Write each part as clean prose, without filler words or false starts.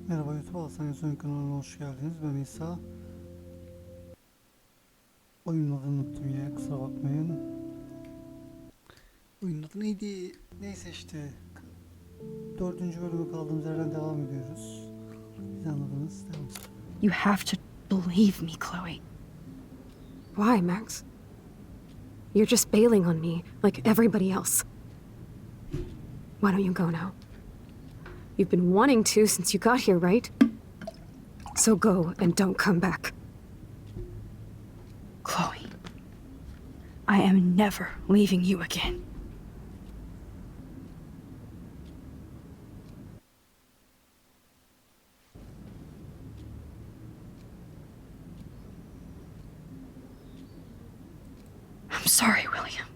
Merhaba YouTube ALSENYAZ Oyun kanalına hoş geldiniz. Ben İsa. Oyunun adını unuttum ya, kusura bakmayın. Oyunun adı neydi? Neyse işte. 4. bölüme kaldığımız yerden devam ediyoruz. Siz anladınız. Devam. You have to believe me, Chloe. Why, Max? You're just bailing on me like everybody else. Why don't you go now? You've been wanting to since you got here, right? So go and don't come back. Chloe, I am never leaving you again. I'm sorry, William.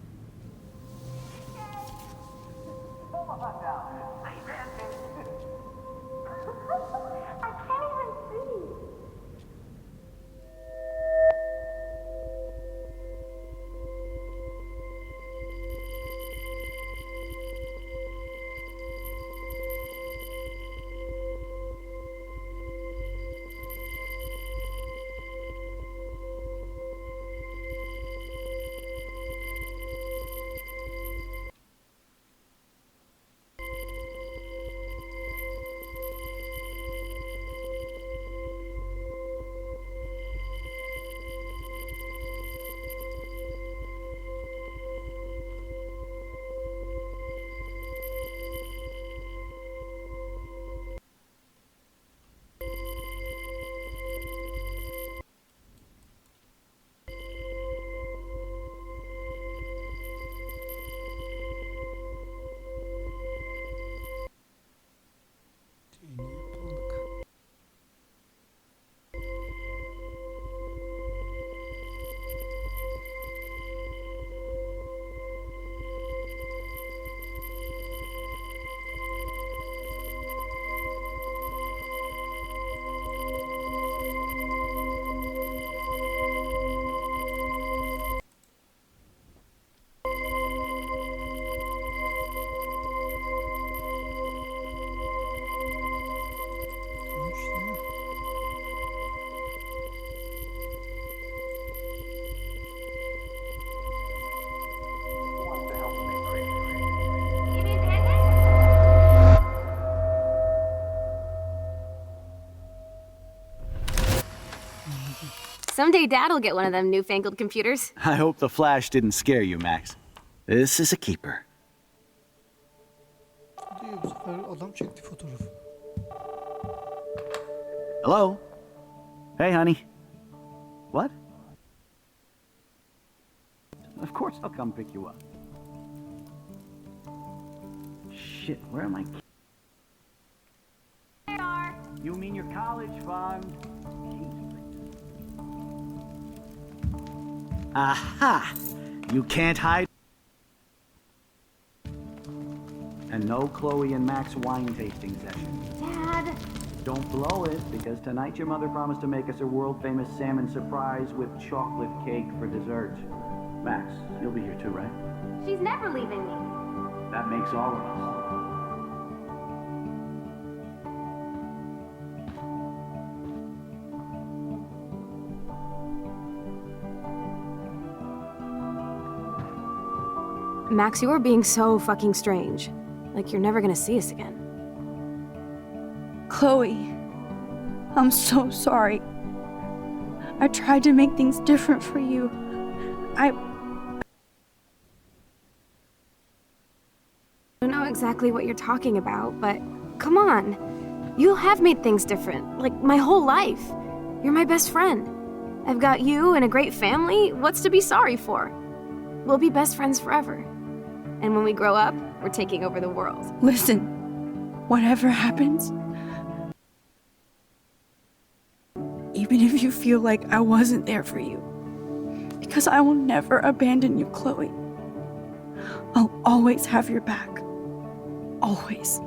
Someday Dad'll get one of them newfangled computers. I hope the flash didn't scare you, Max. This is a keeper. Diye bu sefer adam çekti fotoğrafı. Hello? Hey, honey. What? Of course I'll come pick you up. Shit, where am I? They are. You mean your college fund? Aha! You can't hide. And no Chloe and Max wine tasting session. Dad. Don't blow it, because tonight your mother promised to make us a world-famous salmon surprise with chocolate cake for dessert. Max, you'll be here too, right? She's never leaving me. That makes all of us. Max, you are being so fucking strange. Like you're never gonna see us again. Chloe, I'm so sorry. I tried to make things different for you. I don't know exactly what you're talking about, but come on. You have made things different, like my whole life. You're my best friend. I've got you and a great family. What's to be sorry for? We'll be best friends forever. And when we grow up, we're taking over the world. Listen, whatever happens, even if you feel like I wasn't there for you, because I will never abandon you, Chloe. I'll always have your back. Always.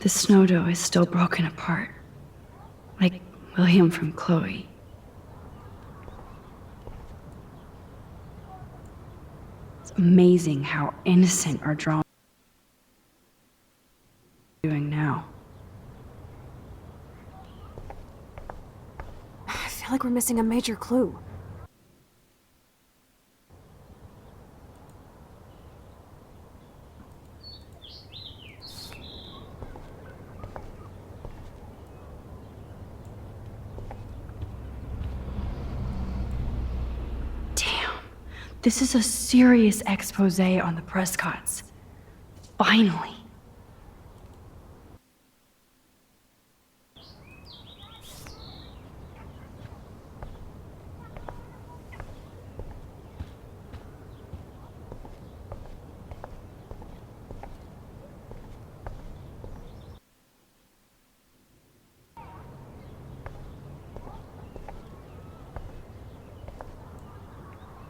The snow dough is still broken apart, like William from Chloe. It's amazing how innocent our drawing is doing now. I feel like we're missing a major clue. This is a serious expose on the Prescotts. Finally.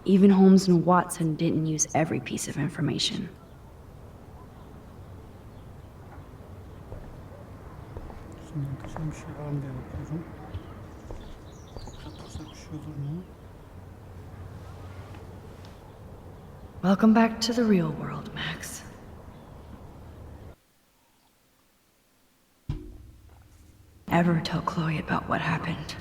Even Holmes and Watson didn't use every piece of information. Şimdi yakışan bir şey var mı diye bakıyorum. Kapatırsak bir şey olur mu? Welcome back to the real world, Max. Ever tell Chloe about what happened?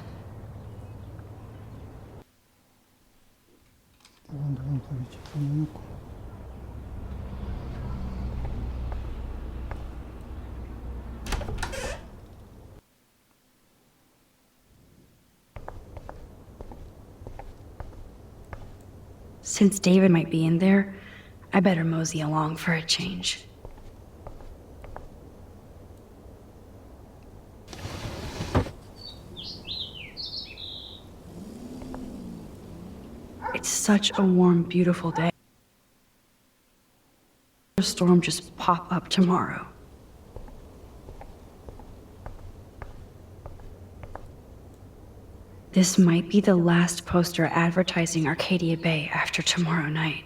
Devam tabii ki. Sorun yok. Since David might be in there, I better mosey along for a change. It's such a warm, beautiful day. A storm just pop up tomorrow. This might be the last poster advertising Arcadia Bay after tomorrow night.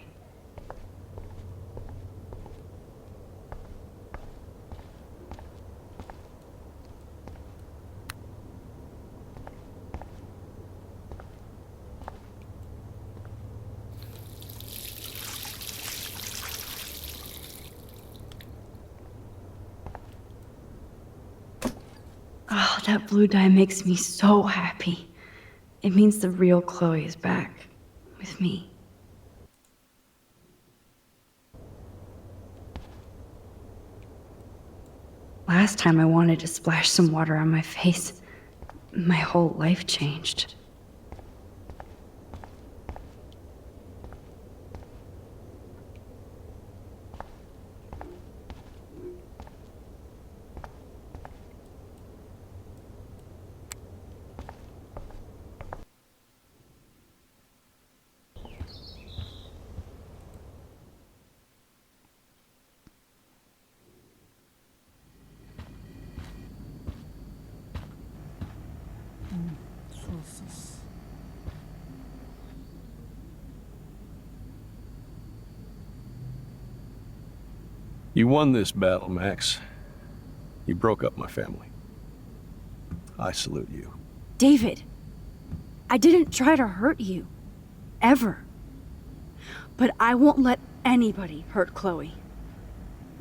Oh, that blue dye makes me so happy. It means the real Chloe is back with me. Last time I wanted to splash some water on my face, my whole life changed. Sorunsuz. You won this battle, Max. You broke up my family. I salute you. David, I didn't try to hurt you. Ever. But I won't let anybody hurt Chloe.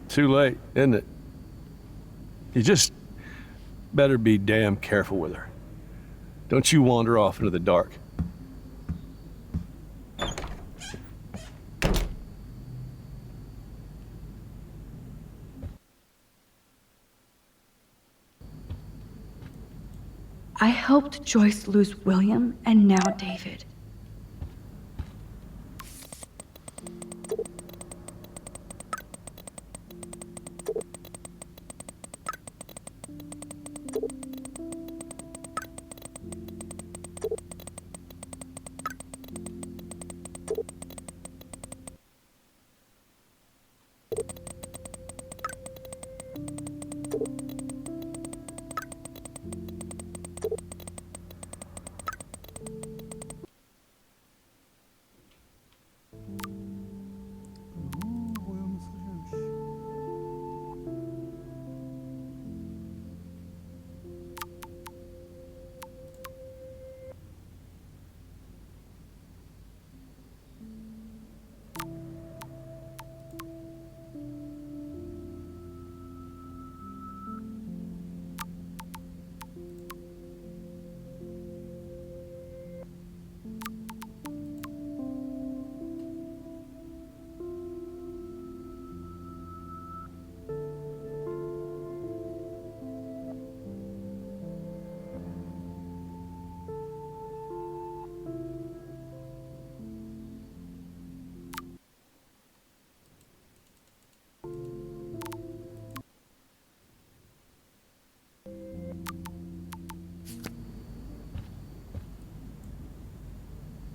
Too late, isn't it? You just better be damn careful with her. Don't you wander off into the dark. I helped Joyce lose William and now David. Boya mesajıymış.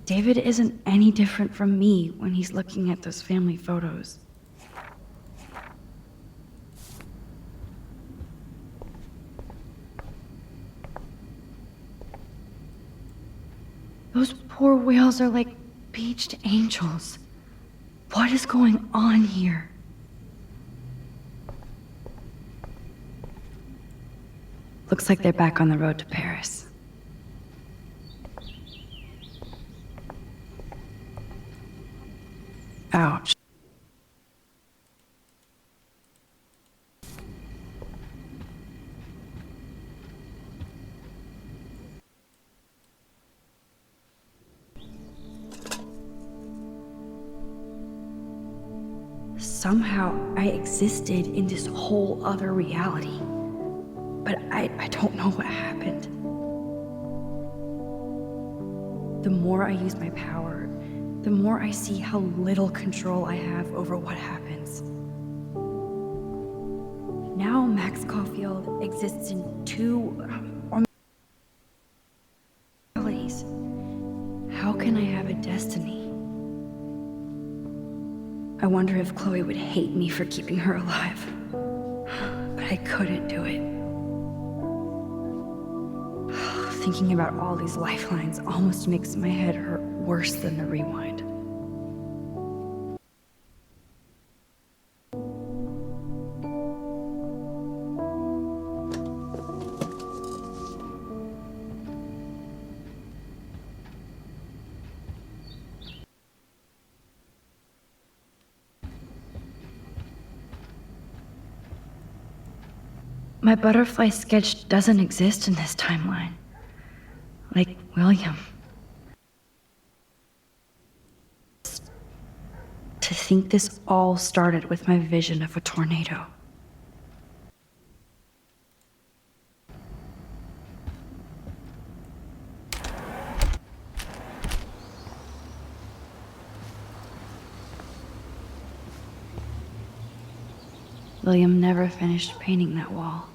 David isn't any different from me when he's looking at those family photos. Those poor whales are like beached angels. What is going on here? Looks like they're back on the road to Paris. Ouch. Somehow I existed in this whole other reality. But I don't know what happened. The more I use my power, the more I see how little control I have over what happens. Now Max Caulfield exists in two or realities. How can I have a destiny? I wonder if Chloe would hate me for keeping her alive. But I couldn't do it. Thinking about all these lifelines almost makes my head hurt worse than the rewind. My butterfly sketch doesn't exist in this timeline. Like William. To think this all started with my vision of a tornado. William never finished painting that wall.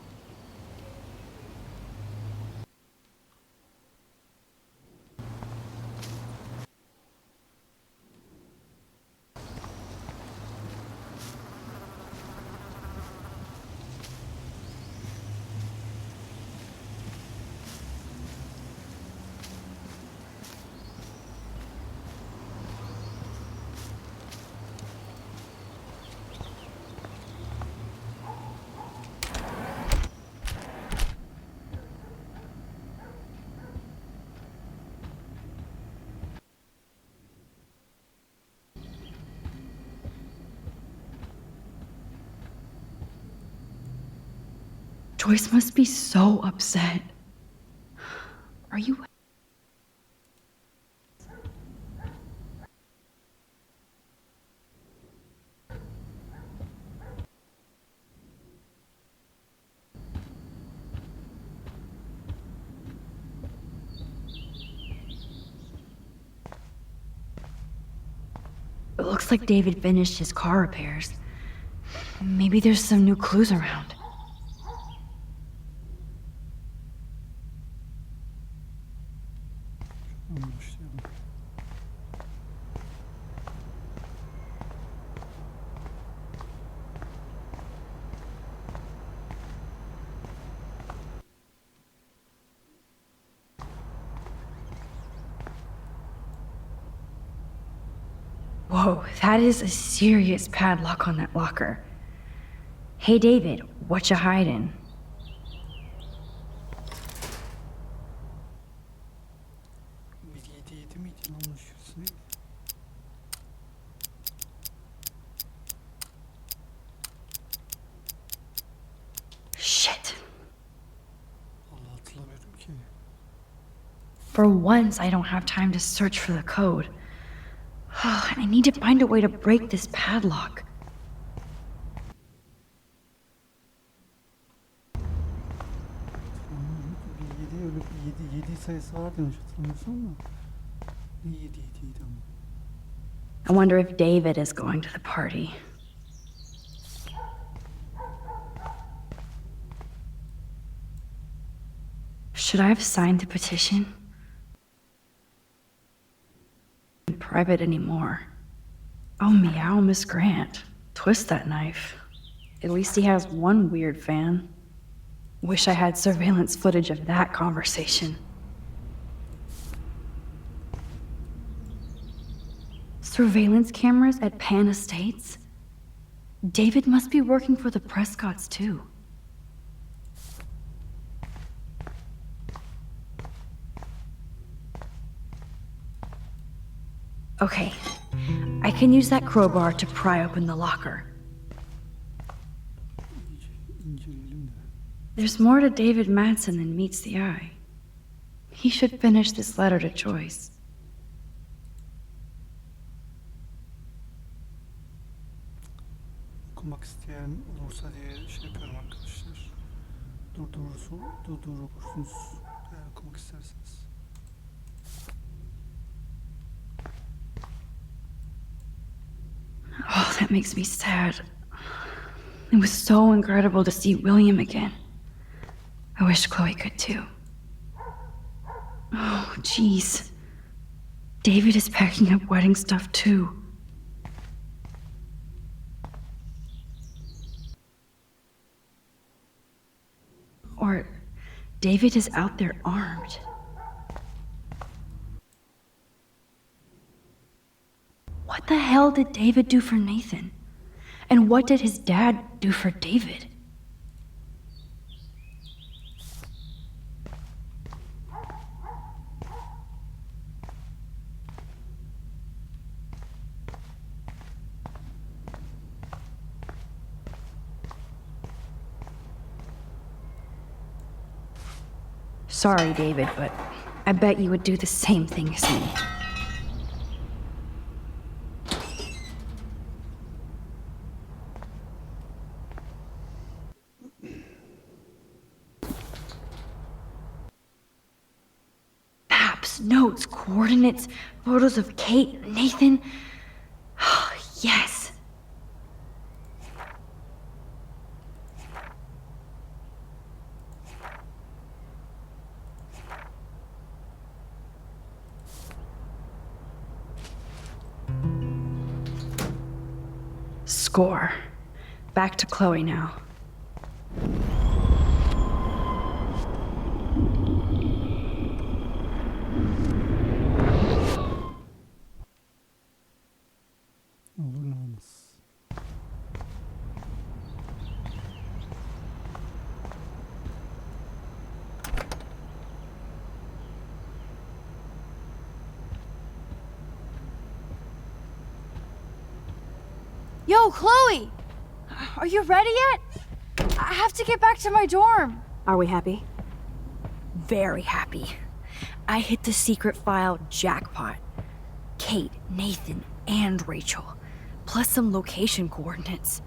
Joyce must be so upset. Are you... It looks like David finished his car repairs. Maybe there's some new clues around. Başlayalım. Whoa, that is a serious padlock on that locker. Hey David, what you hiding? Bir 7 miydi lan bunun şurası neydi? Shit. Allah hatırlamıyorum ki. For once, I don't have time to search for the code. I need to find a way to break this padlock. Bir 7 öyle bir 7 sayısı vardı yanlış hatırlamıyorsam da. Ne 7 7'ydi ama. I wonder if David is going to the party. Should I have signed the petition? private anymore. Oh, meow, Miss Grant. Twist that knife. At least he has one weird fan. Wish I had surveillance footage of that conversation. Surveillance cameras at Pan Estates? David must be working for the Prescotts, too. Okay, I can use that crowbar to pry open the locker. İnceleyelim de. There's more to David Madsen than meets the eye. He should finish this letter to Joyce. Okumak isteyen olursa diye şey yapıyorum arkadaşlar. Durdurursunuz eğer okumak isterseniz. Oh, that makes me sad. It was so incredible to see William again. I wish Chloe could too. Oh, jeez. David is packing up wedding stuff too. Or David is out there armed. What the hell did David do for Nathan? And what did his dad do for David? Sorry, David, but I bet you would do the same thing as me. Maps, notes, coordinates, photos of Kate, Nathan. Yes. Score. Back to Chloe now. Olur ne olmaz. Yo, Chloe! Are you ready yet? I have to get back to my dorm. Are we happy? Very happy. I hit the secret file jackpot. Kate, Nathan, and Rachel. Plus some location coordinates.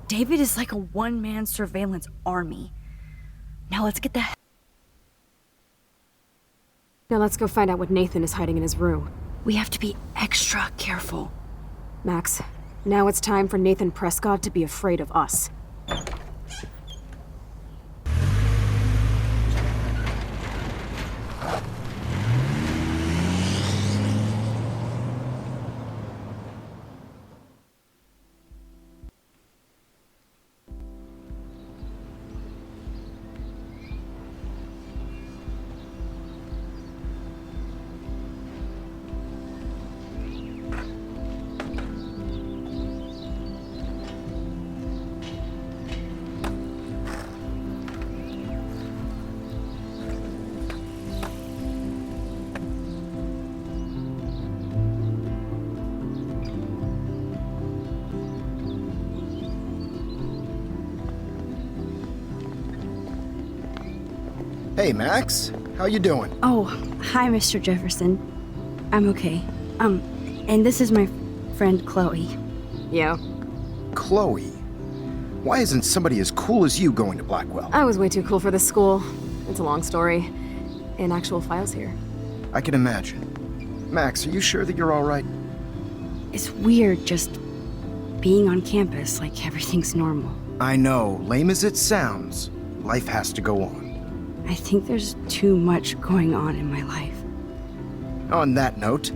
David is like a one-man surveillance army. Now let's get the hell... Now let's go find out what Nathan is hiding in his room. We have to be extra careful. Max, now it's time for Nathan Prescott to be afraid of us. Hey, Max. How you doing? Oh, hi, Mr. Jefferson. I'm okay. And this is my friend Chloe. Yeah, Chloe. Why isn't somebody as cool as you going to Blackwell? I was way too cool for this school. It's a long story. In actual files here. I can imagine. Max, are you sure that you're all right? It's weird just being on campus like everything's normal. I know, lame as it sounds, life has to go on. I think there's too much going on in my life. On that note,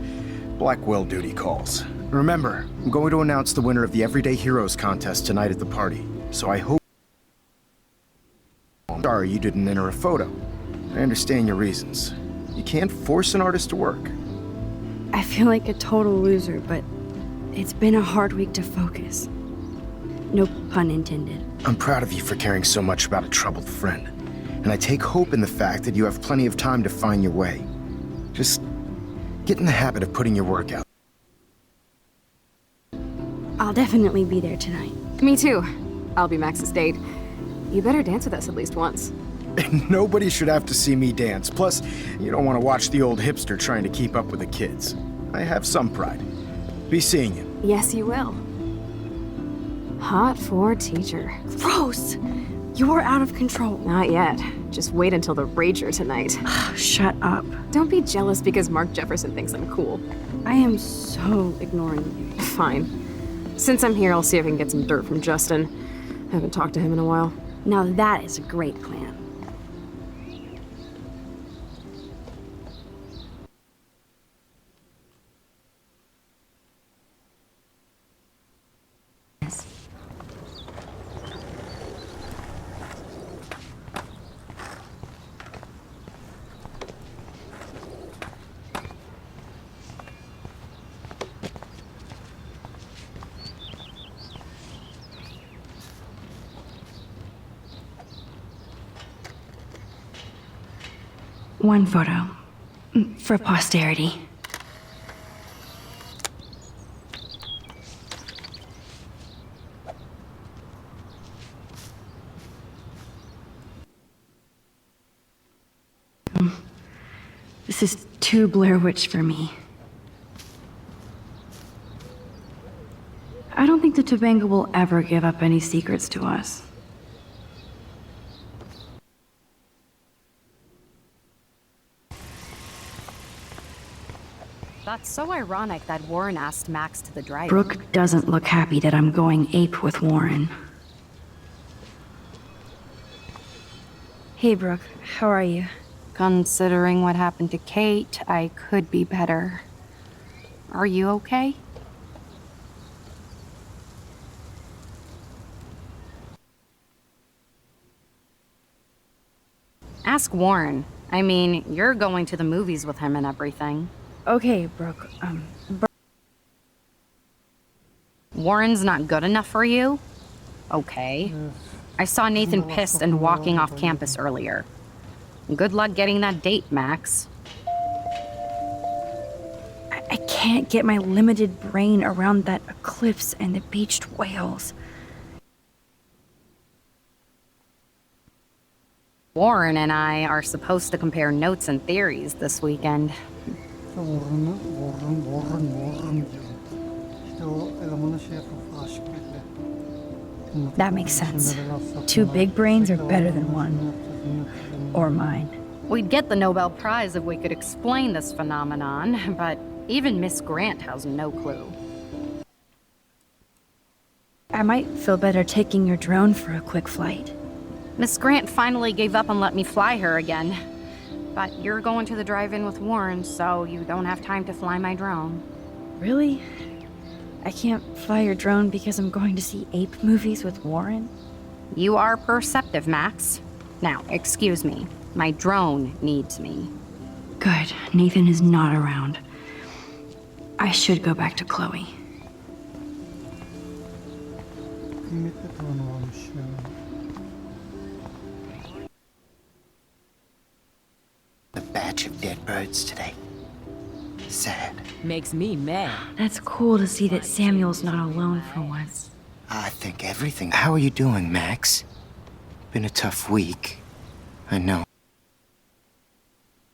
Blackwell duty calls. Remember, I'm going to announce the winner of the Everyday Heroes contest tonight at the party, so I hope... I'm sorry you didn't enter a photo. I understand your reasons. You can't force an artist to work. I feel like a total loser, but it's been a hard week to focus. No pun intended. I'm proud of you for caring so much about a troubled friend, and I take hope in the fact that you have plenty of time to find your way. Just get in the habit of putting your work out. I'll definitely be there tonight. Me too. I'll be Max's date. You better dance with us at least once. Nobody should have to see me dance. Plus, you don't want to watch the old hipster trying to keep up with the kids. I have some pride. Be seeing you. Yes, you will. Hot for teacher. Gross! You are out of control. Not yet. Just wait until the rager tonight. Shut up. Don't be jealous because Mark Jefferson thinks I'm cool. I am so ignoring you. Fine. Since I'm here, I'll see if I can get some dirt from Justin. I haven't talked to him in a while. Now that is a great plan. One photo. For posterity. This is too Blair Witch for me. I don't think the Tobanga will ever give up any secrets to us. That's so ironic that Warren asked Max to the drive. Brooke doesn't look happy that I'm going ape with Warren. Hey, Brooke. How are you? Considering what happened to Kate, I could be better. Are you okay? Ask Warren. I mean, you're going to the movies with him and everything. Okay, Brooke. Warren's not good enough for you? Okay. I saw Nathan pissed and walking off campus earlier. Good luck getting that date, Max. I can't get my limited brain around that eclipse and the beached whales. Warren and I are supposed to compare notes and theories this weekend. Warren diyorum. İşte o elemanı şey yapıp aşık belli. That makes sense. Two big brains are better than one. Or mine. We'd get the Nobel Prize if we could explain this phenomenon, but even Miss Grant has no clue. I might feel better taking your drone for a quick flight. Miss Grant finally gave up and let me fly her again. But you're going to the drive-in with Warren, so you don't have time to fly my drone. Really? I can't fly your drone because I'm going to see ape movies with Warren? You are perceptive, Max. Now, excuse me. My drone needs me. Good. Nathan is not around. I should go back to Chloe. Kıymetli puanı varmış ya. A batch of dead birds today. Sad. Makes me mad. That's cool to see that Samuel's not alone for once. I think everything. How are you doing, Max? Been a tough week. I know.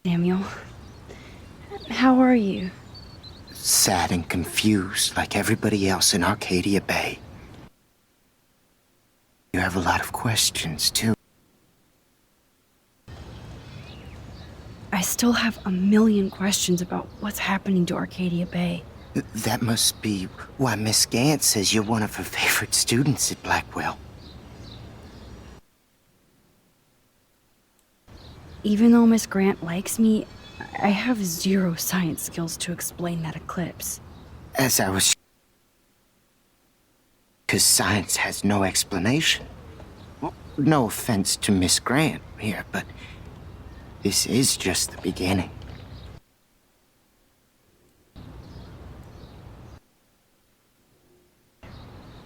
Samuel, how are you? Sad and confused like everybody else in Arcadia Bay. You have a lot of questions, too. I still have a million questions about what's happening to Arcadia Bay. That must be why Miss Gant says you're one of her favorite students at Blackwell. Even though Miss Grant likes me, I have zero science skills to explain that eclipse. As I was... Because science has no explanation. Well, no offense to Miss Grant here, but this is just the beginning.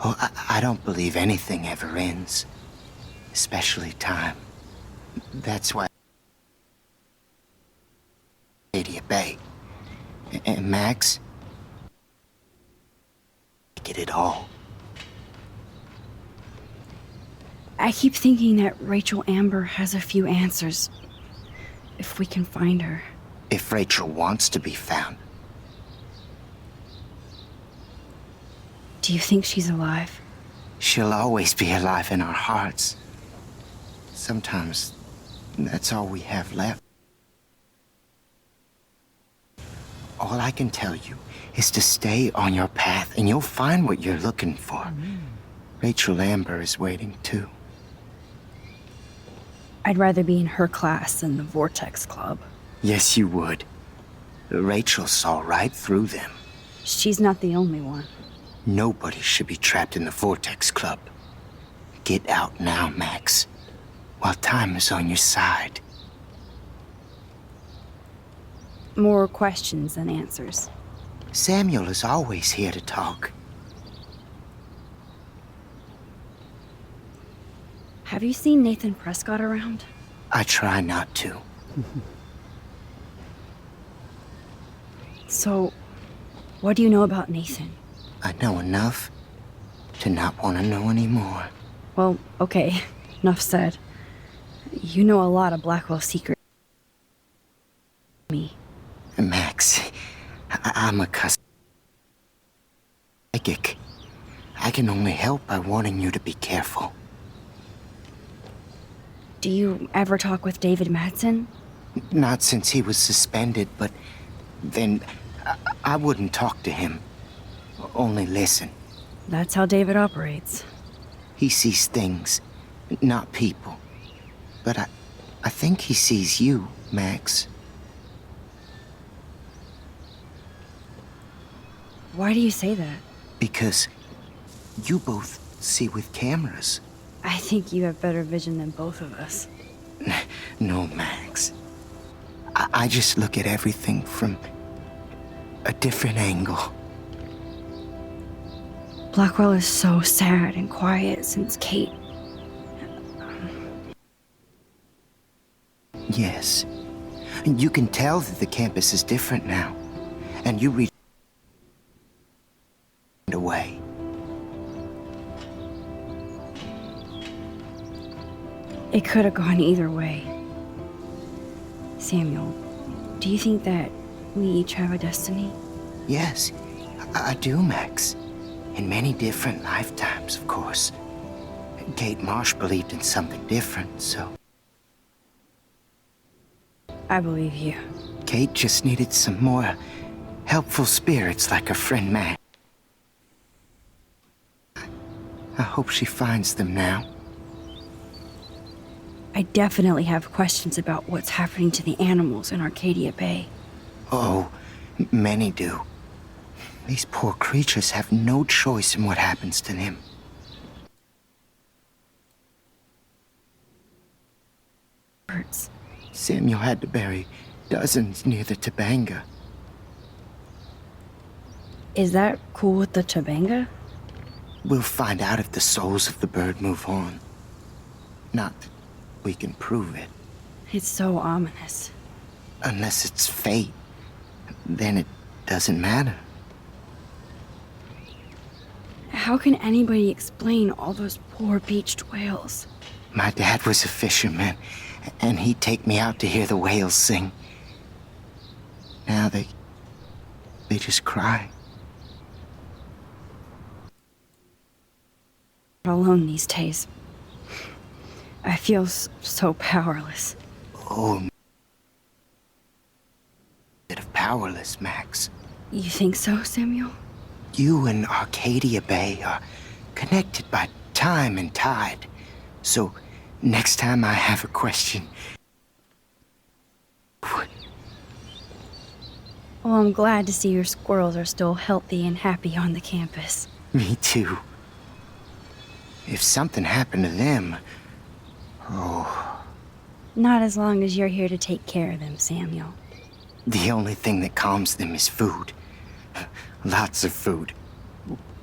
Oh, I don't believe anything ever ends. Especially time. That's why... Arcadia Bay. And Max... Get it all. I keep thinking that Rachel Amber has a few answers. If we can find her. If Rachel wants to be found. Do you think she's alive? She'll always be alive in our hearts. Sometimes that's all we have left. All I can tell you is to stay on your path and you'll find what you're looking for. Rachel Amber is waiting too. I'd rather be in her class than the Vortex Club. Yes, you would. Rachel saw right through them. She's not the only one. Nobody should be trapped in the Vortex Club. Get out now, Max, while time is on your side. More questions than answers. Samuel is always here to talk. Have you seen Nathan Prescott around? I try not to. So, what do you know about Nathan? I know enough to not want to know anymore. Well, okay, enough said. You know a lot of Blackwell's secrets. Me. Max, I'm a psychic. I can only help by warning you to be careful. Do you ever talk with David Madsen? Not since he was suspended, but then I wouldn't talk to him. Only listen. That's how David operates. He sees things, not people. But I think he sees you, Max. Why do you say that? Because you both see with cameras. I think you have better vision than both of us. No, Max. I just look at everything from a different angle. Blackwell is so sad and quiet since Kate. Yes. You can tell that the campus is different now. And you reach away. It could have gone either way. Samuel, do you think that we each have a destiny? Yes, I do, Max. In many different lifetimes, of course. Kate Marsh believed in something different, so... I believe you. Kate just needed some more helpful spirits like her friend Matt. I hope she finds them now. I definitely have questions about what's happening to the animals in Arcadia Bay. Oh, many do. These poor creatures have no choice in what happens to them. Birds. Samuel had to bury dozens near the Tabanga. Is that cool with the Tabanga? We'll find out if the souls of the bird move on. Not that we can prove it. It's so ominous. Unless it's fate, then it doesn't matter. How can anybody explain all those poor beached whales? My dad was a fisherman, and he'd take me out to hear the whales sing. Now they just cry. Alone these days. I feel so powerless. Oh, bit of powerless, Max. You think so, Samuel? You and Arcadia Bay are connected by time and tide. So, next time I have a question, Well, I'm glad to see your squirrels are still healthy and happy on the campus. Me too. If something happened to them... Oh, Not as long as you're here to take care of them, Samuel. the only thing that calms them is food. Lots of food.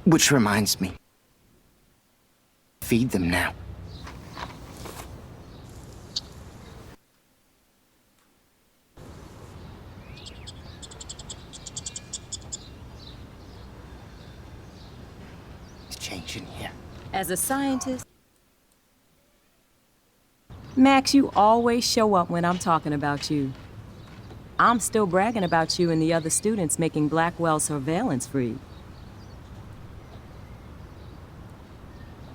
Which reminds me. Feed them now. It's changing here. As a scientist, Max, you always show up when I'm talking about you. I'm still bragging about you and the other students making Blackwell surveillance free.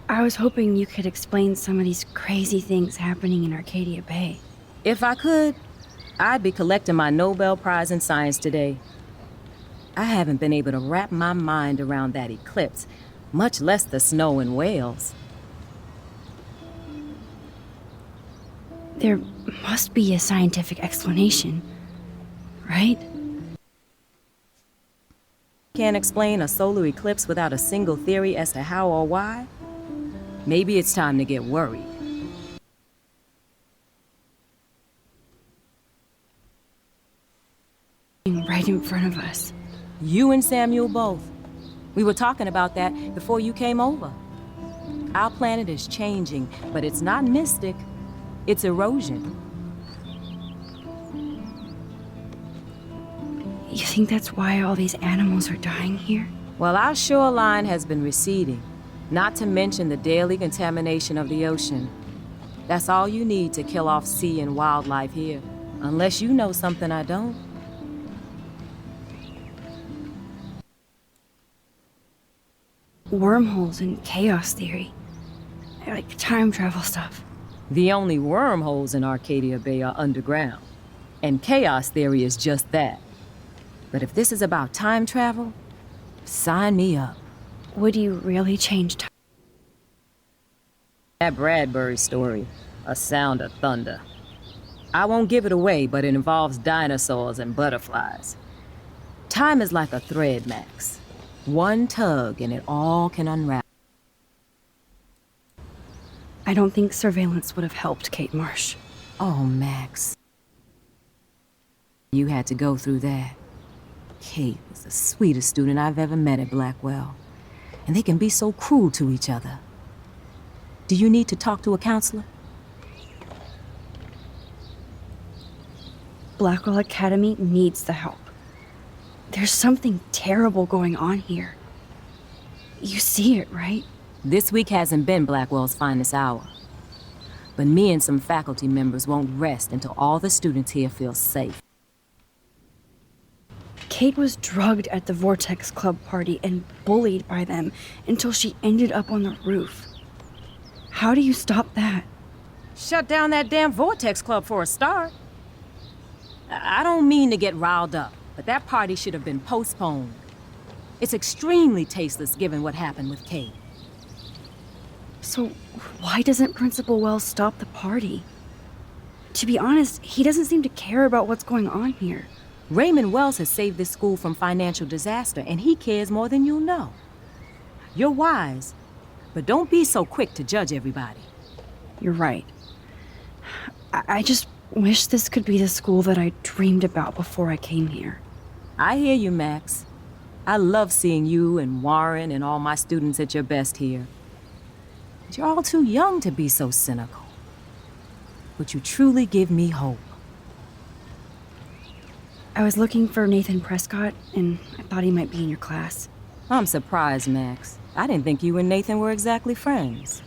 I was hoping you could explain some of these crazy things happening in Arcadia Bay. If I could, I'd be collecting my Nobel Prize in Science today. I haven't been able to wrap my mind around that eclipse, much less the snow in Wales. There must be a scientific explanation, right? Can't explain a solar eclipse without a single theory as to how or why? Maybe it's time to get worried. Right in front of us. You and Samuel both. We were talking about that before you came over. Our planet is changing, but it's not mystic. It's erosion. You think that's why all these animals are dying here? Well, our shoreline has been receding, not to mention the daily contamination of the ocean. That's all you need to kill off sea and wildlife here, unless you know something I don't. Wormholes and chaos theory. Like time travel stuff. The only wormholes in Arcadia Bay are underground, and chaos theory is just that. But if this is about time travel, sign me up. Would you really change time? That Bradbury story, A Sound of Thunder. I won't give it away, but it involves dinosaurs and butterflies. Time is like a thread, Max. One tug and it all can unravel. I don't think surveillance would have helped Kate Marsh. Oh, Max. You had to go through that. Kate was the sweetest student I've ever met at Blackwell. And they can be so cruel to each other. Do you need to talk to a counselor? Blackwell Academy needs the help. There's something terrible going on here. You see it, right? This week hasn't been Blackwell's finest hour. But me and some faculty members won't rest until all the students here feel safe. Kate was drugged at the Vortex Club party and bullied by them until she ended up on the roof. How do you stop that? Shut down that damn Vortex Club for a start. I don't mean to get riled up, but that party should have been postponed. It's extremely tasteless given what happened with Kate. So why doesn't Principal Wells stop the party? To be honest, he doesn't seem to care about what's going on here. Raymond Wells has saved this school from financial disaster, and he cares more than you'll know. You're wise, but don't be so quick to judge everybody. You're right. I just wish this could be the school that I dreamed about before I came here. I hear you, Max. I love seeing you and Warren and all my students at your best here. But you're all too young to be so cynical. But you truly give me hope. I was looking for Nathan Prescott, and I thought he might be in your class. I'm surprised, Max. I didn't think you and Nathan were exactly friends.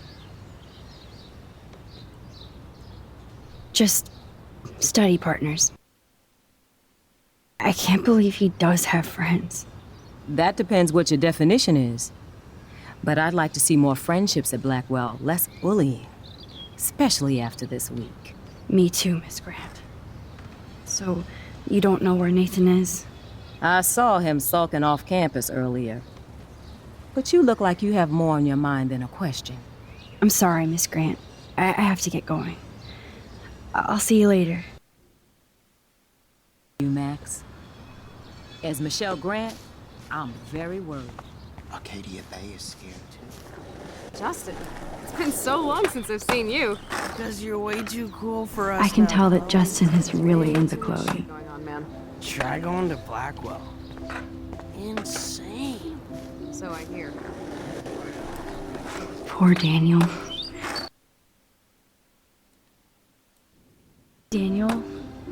Just study partners. I can't believe he does have friends. That depends what your definition is. But I'd like to see more friendships at Blackwell, less bullying. Especially after this week. Me too, Miss Grant. So, you don't know where Nathan is? I saw him sulking off campus earlier. But you look like you have more on your mind than a question. I'm sorry, Miss Grant. I have to get going. I'll see you later. You, Max. As Michelle Grant, I'm very worried. Arcadia Bay is scared too. Justin, it's been so long since I've seen you. Because you're way too cool for us. I can now, tell that Chloe. Justin is really into Chloe. Going on, man. Try going to Blackwell. Insane. So I hear. Poor Daniel. Daniel,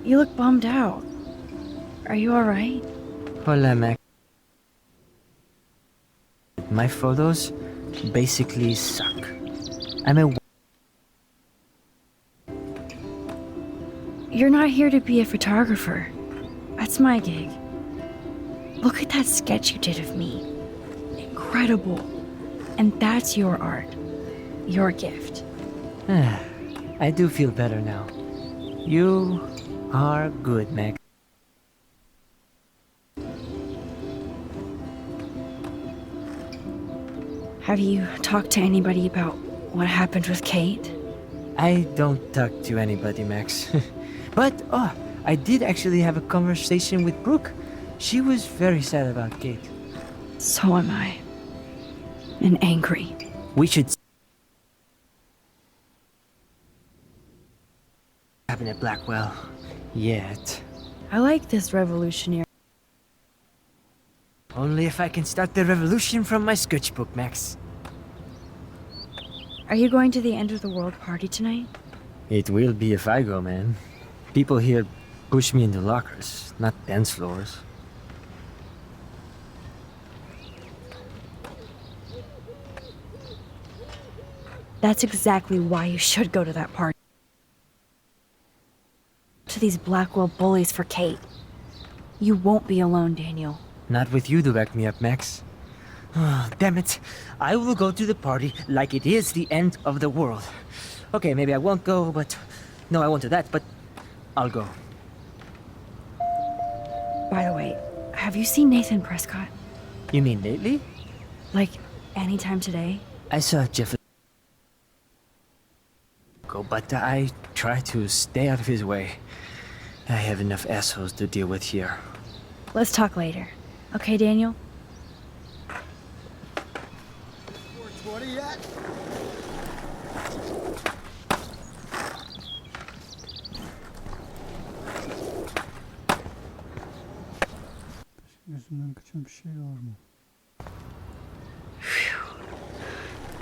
you look bummed out. Are you alright? Hola, Mac. My photos basically suck. I'm a... You're not here to be a photographer. That's my gig. Look at that sketch you did of me. Incredible. And that's your art. Your gift. I do feel better now. You are good, Mac. Have you talked to anybody about what happened with Kate? I don't talk to anybody, Max. But, I did actually have a conversation with Brooke. She was very sad about Kate. So am I. And angry. We should... happen at Blackwell. Yet. I like this revolutionary. Only if I can start the revolution from my sketchbook, Max. Are you going to the end of the world party tonight? It will be if I go, man. People here push me into lockers, not dance floors. That's exactly why you should go to that party. To these Blackwell bullies for Kate. You won't be alone, Daniel. Not with you to back me up, Max. Oh, damn it. I will go to the party like it is the end of the world. Okay, maybe I won't go, but... No, I won't do that, but... I'll go. By the way, have you seen Nathan Prescott? You mean lately? Like, anytime today? I saw Jeff... but I try to stay out of his way. I have enough assholes to deal with here. Let's talk later. Okay, Daniel? Gözümden kaçan bir şey var mı?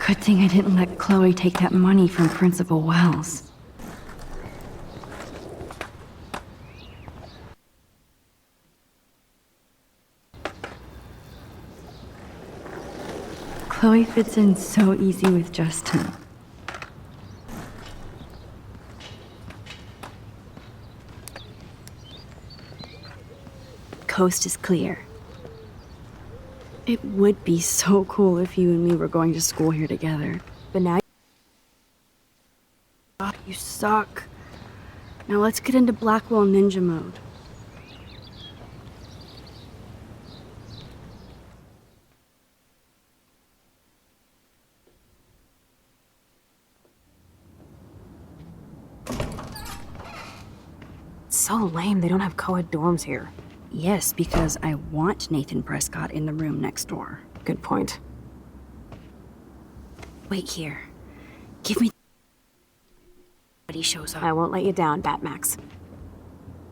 Good thing I didn't let Chloe take that money from Principal Wells. Chloe fits in so easy with Justin. Coast is clear. It would be so cool if you and me were going to school here together. But now you suck. Now let's get into Blackwell Ninja mode. It's so lame they don't have co-ed dorms here. Yes, because I want Nathan Prescott in the room next door. Good point. Wait here. Give me... But he shows up. I won't let you down, Batmax.